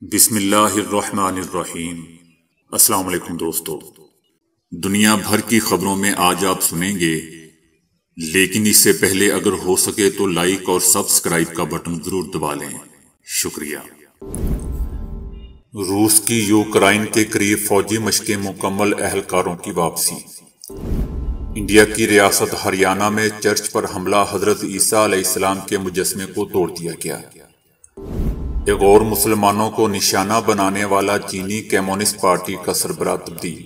بسم اللہ الرحمن الرحیم۔ السلام علیکم دوستو، دنیا بھر کی خبروں میں آج آپ سنیں گے، لیکن اس سے پہلے اگر ہو سکے تو لائک اور سبسکرائب کا بٹن ضرور دبا لیں، شکریہ۔ روس کی یوکرائن کے قریب فوجی مشقیں مکمل، اہلکاروں کی واپسی۔ انڈیا کی ریاست ہریانہ میں چرچ پر حملہ، حضرت عیسیٰ علیہ السلام کے مجسمے کو توڑ دیا گیا۔ ایک اور مسلمانوں کو نشانہ بنانے والا چینی کمیونسٹ پارٹی کا سربراہ تبدیل۔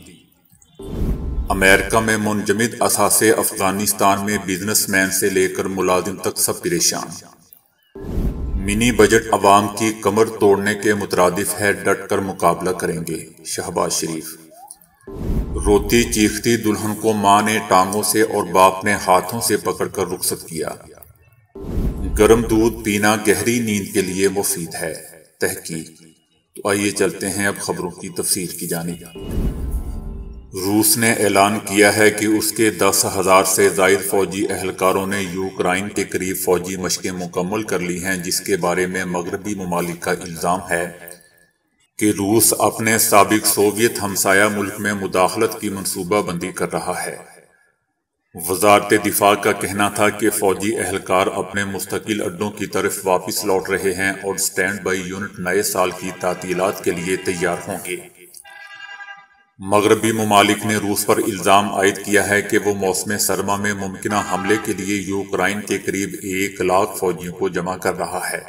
امریکہ میں منجمد اثاثے، افغانستان میں بزنس مین سے لے کر ملازم تک سب پریشان۔ منی بجٹ عوام کی کمر توڑنے کے مترادف ہے، ڈٹ کر مقابلہ کریں گے، شہباز شریف۔ روتی چیختی دلہن کو ماں نے ٹانگوں سے اور باپ نے ہاتھوں سے پکڑ کر رخصت کیا۔ گرم دودھ پینا گہری نیند کے لیے مفید ہے، تحقیق۔ تو آئیے چلتے ہیں اب خبروں کی تفصیل کی جانب۔ روس نے اعلان کیا ہے کہ اس کے 10,000 سے زائد فوجی اہلکاروں نے یوکرائن کے قریب فوجی مشقیں مکمل کر لی ہیں، جس کے بارے میں مغربی ممالک کا الزام ہے کہ روس اپنے سابق سوویت ہمسایہ ملک میں مداخلت کی منصوبہ بندی کر رہا ہے۔ وزارت دفاع کا کہنا تھا کہ فوجی اہلکار اپنے مستقل اڈوں کی طرف واپس لوٹ رہے ہیں اور سٹینڈ بائی یونٹ نئے سال کی تعطیلات کے لیے تیار ہوں گے۔ مغربی ممالک نے روس پر الزام عائد کیا ہے کہ وہ موسم سرما میں ممکنہ حملے کے لیے یوکرائن کے قریب 1,00,000 فوجیوں کو جمع کر رہا ہے۔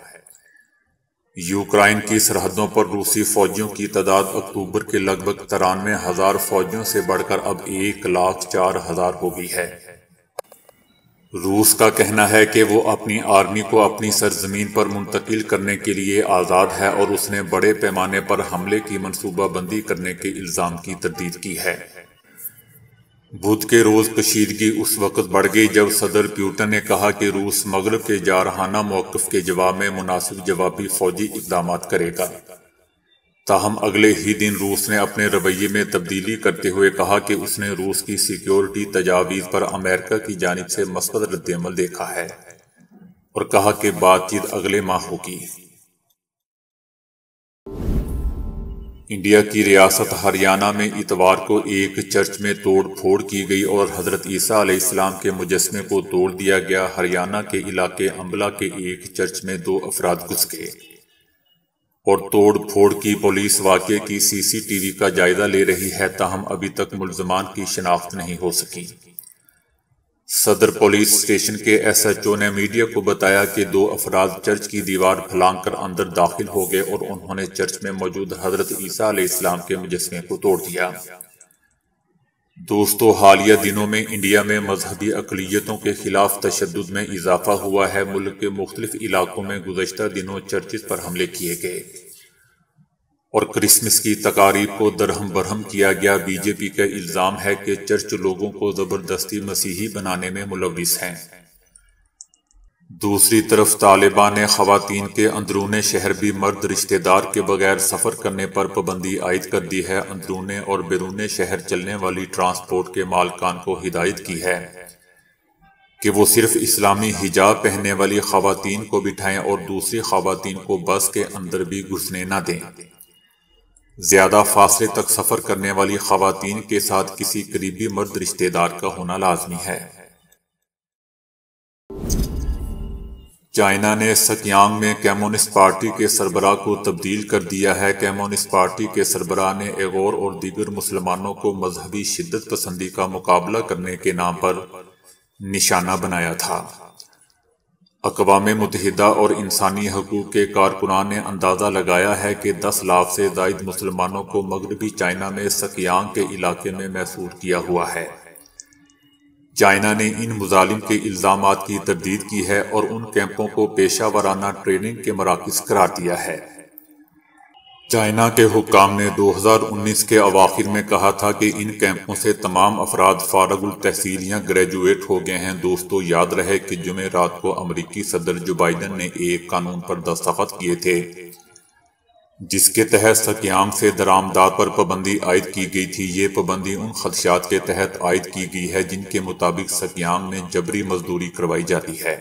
یوکرائن کی سرحدوں پر روسی فوجیوں کی تعداد اکتوبر کے لگ بھگ 93,000 فوجیوں سے بڑھ کر اب 1,04,000 ہو گئی ہے۔ روس کا کہنا ہے کہ وہ اپنی آرمی کو اپنی سرزمین پر منتقل کرنے کے لیے آزاد ہے اور اس نے بڑے پیمانے پر حملے کی منصوبہ بندی کرنے کے الزام کی تردید کی ہے۔ بدھ کے روز کشیدگی اس وقت بڑھ گئی جب صدر پیوٹن نے کہا کہ روس مغرب کے جارحانہ موقف کے جواب میں مناسب جوابی فوجی اقدامات کرے گا۔ تاہم اگلے ہی دن روس نے اپنے رویے میں تبدیلی کرتے ہوئے کہا کہ اس نے روس کی سیکیورٹی تجاویز پر امریکہ کی جانب سے مثبت رد عمل دیکھا ہے اور کہا کہ بات چیت اگلے ماہ ہوگی۔ انڈیا کی ریاست ہریانہ میں اتوار کو ایک چرچ میں توڑ پھوڑ کی گئی اور حضرت عیسیٰ علیہ السلام کے مجسمے کو توڑ دیا گیا۔ ہریانہ کے علاقے امبلا کے ایک چرچ میں 2 افراد گھس گئے اور توڑ پھوڑ کی پولیس واقعے کی CCTV کا جائزہ لے رہی ہے، تاہم ابھی تک ملزمان کی شناخت نہیں ہو سکی۔ صدر پولیس اسٹیشن کے SHO نے میڈیا کو بتایا کہ 2 افراد چرچ کی دیوار پھلانگ کر اندر داخل ہو گئے اور انہوں نے چرچ میں موجود حضرت عیسیٰ علیہ السلام کے مجسمے کو توڑ دیا۔ دوستو، حالیہ دنوں میں انڈیا میں مذہبی اقلیتوں کے خلاف تشدد میں اضافہ ہوا ہے۔ ملک کے مختلف علاقوں میں گزشتہ دنوں چرچز پر حملے کیے گئے اور کرسمس کی تقاریب کو درہم برہم کیا گیا۔ BJP کا الزام ہے کہ چرچ لوگوں کو زبردستی مسیحی بنانے میں ملوث ہیں۔ دوسری طرف طالبان نے خواتین کے اندرون شہر بھی مرد رشتہ دار کے بغیر سفر کرنے پر پابندی عائد کر دی ہے۔ اندرون اور بیرون شہر چلنے والی ٹرانسپورٹ کے مالکان کو ہدایت کی ہے کہ وہ صرف اسلامی حجاب پہننے والی خواتین کو بٹھائیں اور دوسری خواتین کو بس کے اندر بھی گھسنے نہ دیں۔ زیادہ فاصلے تک سفر کرنے والی خواتین کے ساتھ کسی قریبی مرد رشتہ دار کا ہونا لازمی ہے۔ چائنا نے سکیانگ میں کمیونسٹ پارٹی کے سربراہ کو تبدیل کر دیا ہے۔ کمیونسٹ پارٹی کے سربراہ نے ایغور اور دیگر مسلمانوں کو مذہبی شدت پسندی کا مقابلہ کرنے کے نام پر نشانہ بنایا تھا۔ اقوام متحدہ اور انسانی حقوق کے کارکنان نے اندازہ لگایا ہے کہ 10 لاکھ سے زائد مسلمانوں کو مغربی چائنا میں سکیانگ کے علاقے میں محصور کیا ہوا ہے۔ چائنا نے ان مظالم کے الزامات کی تردید کی ہے اور ان کیمپوں کو پیشہ ورانہ ٹریننگ کے مراکز قرار دیا ہے۔ چائنا کے حکام نے 2019 کے اواخر میں کہا تھا کہ ان کیمپوں سے تمام افراد فارغ التحصیل یا گریجویٹ ہو گئے ہیں۔ دوستو، یاد رہے کہ جمعرات کو امریکی صدر جو بائیڈن نے ایک قانون پر دستخط کیے تھے جس کے تحت سکیانگ سے درآمدات پر پابندی عائد کی گئی تھی۔ یہ پابندی ان خدشات کے تحت عائد کی گئی ہے جن کے مطابق سکیانگ میں جبری مزدوری کروائی جاتی ہے۔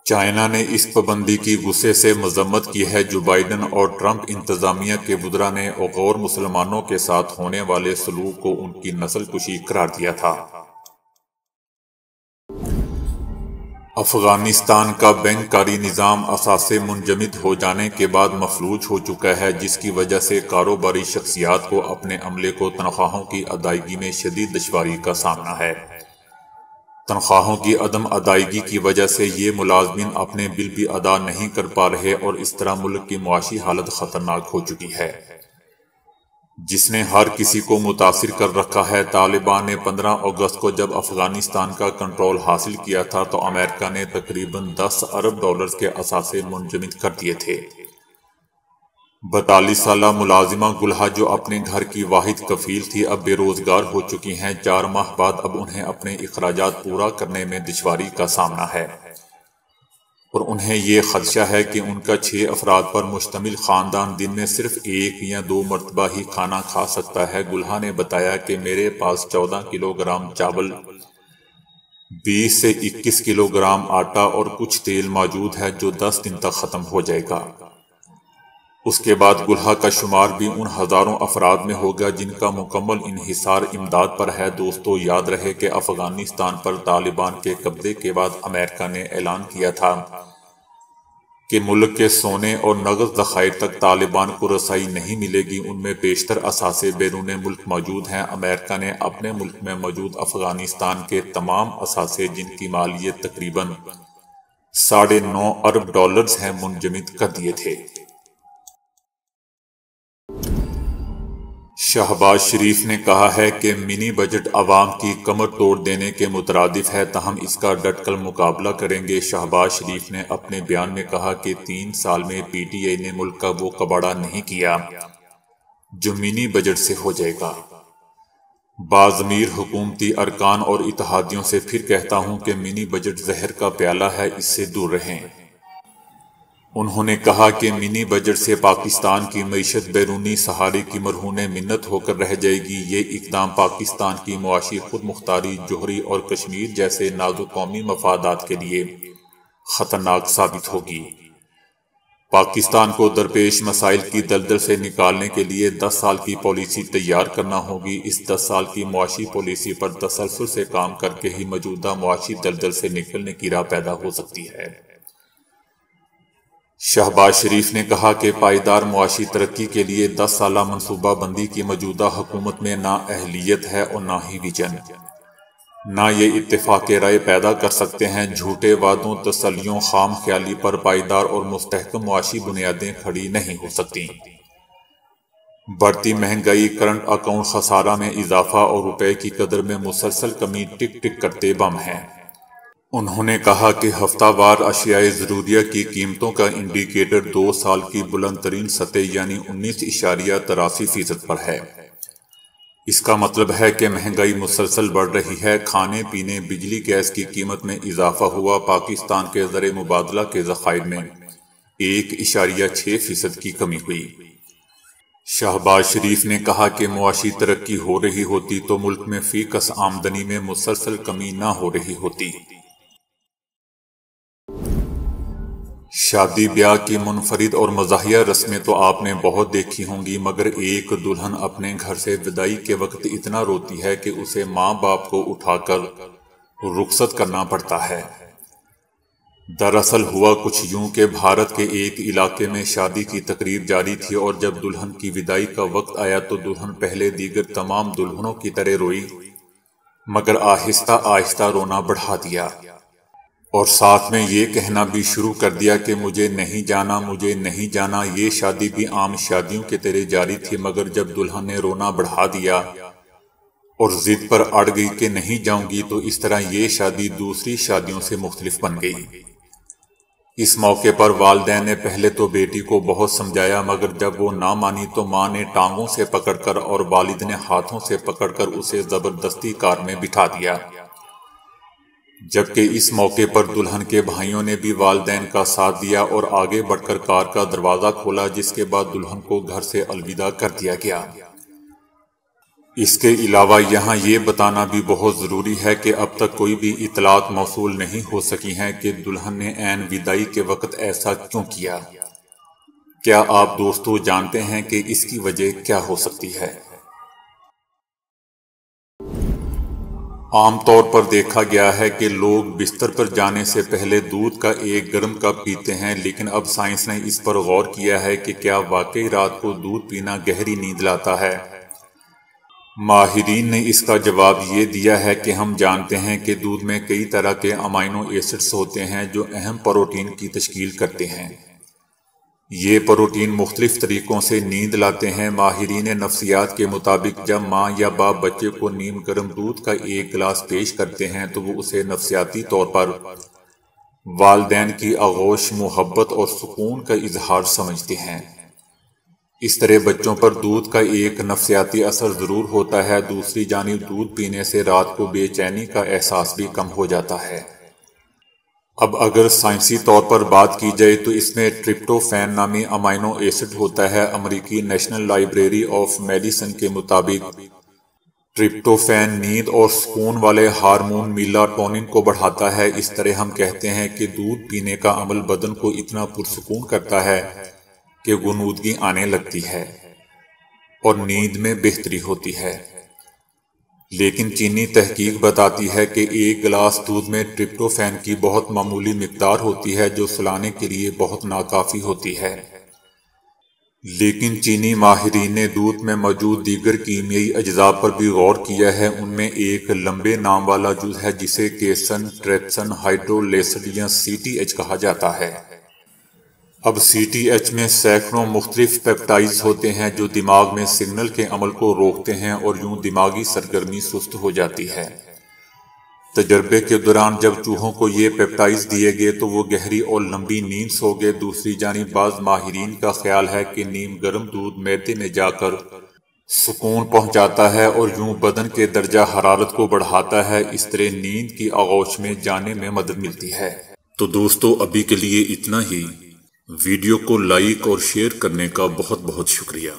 چائنا نے اس پابندی کی غصے سے مذمت کی ہے جو بائیڈن اور ٹرمپ انتظامیہ کے وزراء نے غیر مسلمانوں کے ساتھ ہونے والے سلوک کو ان کی نسل کشی قرار دیا تھا۔ افغانستان کا بینک کاری نظام اثاثے منجمد ہو جانے کے بعد مفلوج ہو چکا ہے، جس کی وجہ سے کاروباری شخصیات کو اپنے عملے کو تنخواہوں کی ادائیگی میں شدید دشواری کا سامنا ہے۔ تنخواہوں کی عدم ادائیگی کی وجہ سے یہ ملازمین اپنے بل بھی ادا نہیں کر پا رہے اور اس طرح ملک کی معاشی حالت خطرناک ہو چکی ہے، جس نے ہر کسی کو متاثر کر رکھا ہے۔ طالبان نے 15 اگست کو جب افغانستان کا کنٹرول حاصل کیا تھا تو امریکہ نے تقریباً $10 ارب کے اثاثے منجمد کر دیے تھے۔ 42 سالہ ملازمہ گلہا جو اپنے گھر کی واحد کفیل تھی اب بے روزگار ہو چکی ہیں۔ 4 ماہ بعد اب انہیں اپنے اخراجات پورا کرنے میں دشواری کا سامنا ہے اور انہیں یہ خدشہ ہے کہ ان کا 6 افراد پر مشتمل خاندان دن میں صرف 1 یا 2 مرتبہ ہی کھانا کھا سکتا ہے۔ گلہا نے بتایا کہ میرے پاس 14 کلو گرام چاول، 20 سے 21 کلو گرام آٹا اور کچھ تیل موجود ہے جو 10 دن تک ختم ہو جائے گا۔ اس کے بعد گلہا کا شمار بھی ان ہزاروں افراد میں ہوگا جن کا مکمل انحصار امداد پر ہے۔ دوستو، یاد رہے کہ افغانستان پر طالبان کے قبضے کے بعد امریکہ نے اعلان کیا تھا کہ ملک کے سونے اور نقد ذخائر تک طالبان کو رسائی نہیں ملے گی۔ ان میں بیشتر اثاثے بیرون ملک موجود ہیں۔ امریکہ نے اپنے ملک میں موجود افغانستان کے تمام اثاثے، جن کی مالیت تقریباً $9.5 ارب ہے، منجمد کر دیے تھے۔ شہباز شریف نے کہا ہے کہ منی بجٹ عوام کی کمر توڑ دینے کے مترادف ہے، تاہم اس کا ڈٹ کر مقابلہ کریں گے۔ شہباز شریف نے اپنے بیان میں کہا کہ 3 سال میں پی ٹی آئی نے ملک کا وہ کباڑہ نہیں کیا جو منی بجٹ سے ہو جائے گا۔ باضمیر حکومتی ارکان اور اتحادیوں سے پھر کہتا ہوں کہ منی بجٹ زہر کا پیالہ ہے، اس سے دور رہیں۔ انہوں نے کہا کہ منی بجٹ سے پاکستان کی معیشت بیرونی سہارے کی مرہون منت ہو کر رہ جائے گی۔ یہ اقدام پاکستان کی معاشی خود مختاری، جوہری اور کشمیر جیسے نازک قومی مفادات کے لیے خطرناک ثابت ہوگی۔ پاکستان کو درپیش مسائل کی دلدل سے نکالنے کے لیے 10 سال کی پالیسی تیار کرنا ہوگی۔ اس 10 سال کی معاشی پالیسی پر تسلسل سے کام کر کے ہی موجودہ معاشی دلدل سے نکلنے کی راہ پیدا ہو سکتی ہے۔ شہباز شریف نے کہا کہ پائیدار معاشی ترقی کے لیے 10 سالہ منصوبہ بندی کی موجودہ حکومت میں نہ اہلیت ہے اور نہ ہی ویژن، نہ یہ اتفاق رائے پیدا کر سکتے ہیں۔ جھوٹے وعدوں، تسلیوں، خام خیالی پر پائیدار اور مستحکم معاشی بنیادیں کھڑی نہیں ہو سکتیں۔ بڑھتی مہنگائی، کرنٹ اکاؤنٹ خسارہ میں اضافہ اور روپے کی قدر میں مسلسل کمی ٹک ٹک کرتے بم ہیں۔ انہوں نے کہا کہ ہفتہ وار اشیاء ضروریہ کی قیمتوں کا انڈیکیٹر 2 سال کی بلند ترین سطح یعنی 19.83% پر ہے۔ اس کا مطلب ہے کہ مہنگائی مسلسل بڑھ رہی ہے۔ کھانے پینے، بجلی، گیس کی قیمت میں اضافہ ہوا۔ پاکستان کے زر مبادلہ کے ذخائر میں 1.6% کی کمی ہوئی۔ شہباز شریف نے کہا کہ معاشی ترقی ہو رہی ہوتی تو ملک میں فی کس آمدنی میں مسلسل کمی نہ ہو رہی ہوتی۔ شادی بیاہ کی منفرد اور مزاحیہ رسمیں تو آپ نے بہت دیکھی ہوں گی، مگر ایک دلہن اپنے گھر سے وداعی کے وقت اتنا روتی ہے کہ اسے ماں باپ کو اٹھا کر رخصت کرنا پڑتا ہے۔ دراصل ہوا کچھ یوں کہ بھارت کے ایک علاقے میں شادی کی تقریب جاری تھی اور جب دلہن کی وداعی کا وقت آیا تو دلہن پہلے دیگر تمام دلہنوں کی طرح روئی، مگر آہستہ آہستہ رونا بڑھا دیا اور ساتھ میں یہ کہنا بھی شروع کر دیا کہ مجھے نہیں جانا، مجھے نہیں جانا۔ یہ شادی بھی عام شادیوں کی طرح جاری تھی، مگر جب دلہن نے رونا بڑھا دیا اور ضد پر اڑ گئی کہ نہیں جاؤں گی تو اس طرح یہ شادی دوسری شادیوں سے مختلف بن گئی۔ اس موقع پر والدین نے پہلے تو بیٹی کو بہت سمجھایا، مگر جب وہ نہ مانی تو ماں نے ٹانگوں سے پکڑ کر اور والد نے ہاتھوں سے پکڑ کر اسے زبردستی کار میں بٹھا دیا، جبکہ اس موقع پر دلہن کے بھائیوں نے بھی والدین کا ساتھ دیا اور آگے بڑھ کر کار کا دروازہ کھولا، جس کے بعد دلہن کو گھر سے الوداع کر دیا گیا۔ اس کے علاوہ یہاں یہ بتانا بھی بہت ضروری ہے کہ اب تک کوئی بھی اطلاعات موصول نہیں ہو سکی ہیں کہ دلہن نے عین وداعی کے وقت ایسا کیوں کیا۔ کیا آپ دوستو جانتے ہیں کہ اس کی وجہ کیا ہو سکتی ہے؟ عام طور پر دیکھا گیا ہے کہ لوگ بستر پر جانے سے پہلے دودھ کا ایک گرم کپ پیتے ہیں، لیکن اب سائنس نے اس پر غور کیا ہے کہ کیا واقعی رات کو دودھ پینا گہری نیند لاتا ہے۔ ماہرین نے اس کا جواب یہ دیا ہے کہ ہم جانتے ہیں کہ دودھ میں کئی طرح کے امائنو ایسڈز ہوتے ہیں جو اہم پروٹین کی تشکیل کرتے ہیں۔ یہ پروٹین مختلف طریقوں سے نیند لاتے ہیں۔ ماہرین نفسیات کے مطابق جب ماں یا باپ بچے کو نیم گرم دودھ کا ایک گلاس پیش کرتے ہیں تو وہ اسے نفسیاتی طور پر والدین کی آغوش، محبت اور سکون کا اظہار سمجھتے ہیں۔ اس طرح بچوں پر دودھ کا ایک نفسیاتی اثر ضرور ہوتا ہے۔ دوسری جانب دودھ پینے سے رات کو بے چینی کا احساس بھی کم ہو جاتا ہے۔ اب اگر سائنسی طور پر بات کی جائے تو اس میں ٹرپٹوفین نامی امائنو ایسڈ ہوتا ہے۔ امریکی نیشنل لائبریری آف میڈیسن کے مطابق ٹرپٹوفین نیند اور سکون والے ہارمون میلاٹونن کو بڑھاتا ہے۔ اس طرح ہم کہتے ہیں کہ دودھ پینے کا عمل بدن کو اتنا پرسکون کرتا ہے کہ غنودگی آنے لگتی ہے اور نیند میں بہتری ہوتی ہے۔ لیکن چینی تحقیق بتاتی ہے کہ ایک گلاس دودھ میں ٹرپٹوفین کی بہت معمولی مقدار ہوتی ہے جو سلانے کے لیے بہت ناکافی ہوتی ہے۔ لیکن چینی ماہرین نے دودھ میں موجود دیگر کیمیائی اجزاء پر بھی غور کیا ہے۔ ان میں ایک لمبے نام والا جز ہے جسے کیسن ٹریپسن ہائیڈرولیسڈ یا CTH کہا جاتا ہے۔ اب CTH میں سینکڑوں مختلف پیپٹائڈز ہوتے ہیں جو دماغ میں سگنل کے عمل کو روکتے ہیں اور یوں دماغی سرگرمی سست ہو جاتی ہے۔ تجربے کے دوران جب چوہوں کو یہ پیپٹائڈز دیے گئے تو وہ گہری اور لمبی نیند سو گئے۔ دوسری جانب بعض ماہرین کا خیال ہے کہ نیم گرم دودھ معدے میں جا کر سکون پہنچاتا ہے اور یوں بدن کے درجہ حرارت کو بڑھاتا ہے۔ اس طرح نیند کی آغوش میں جانے میں مدد ملتی ہے۔ تو دوستو ابھی کے لیے اتنا ہی۔ ویڈیو کو لائک اور شیئر کرنے کا بہت بہت شکریہ۔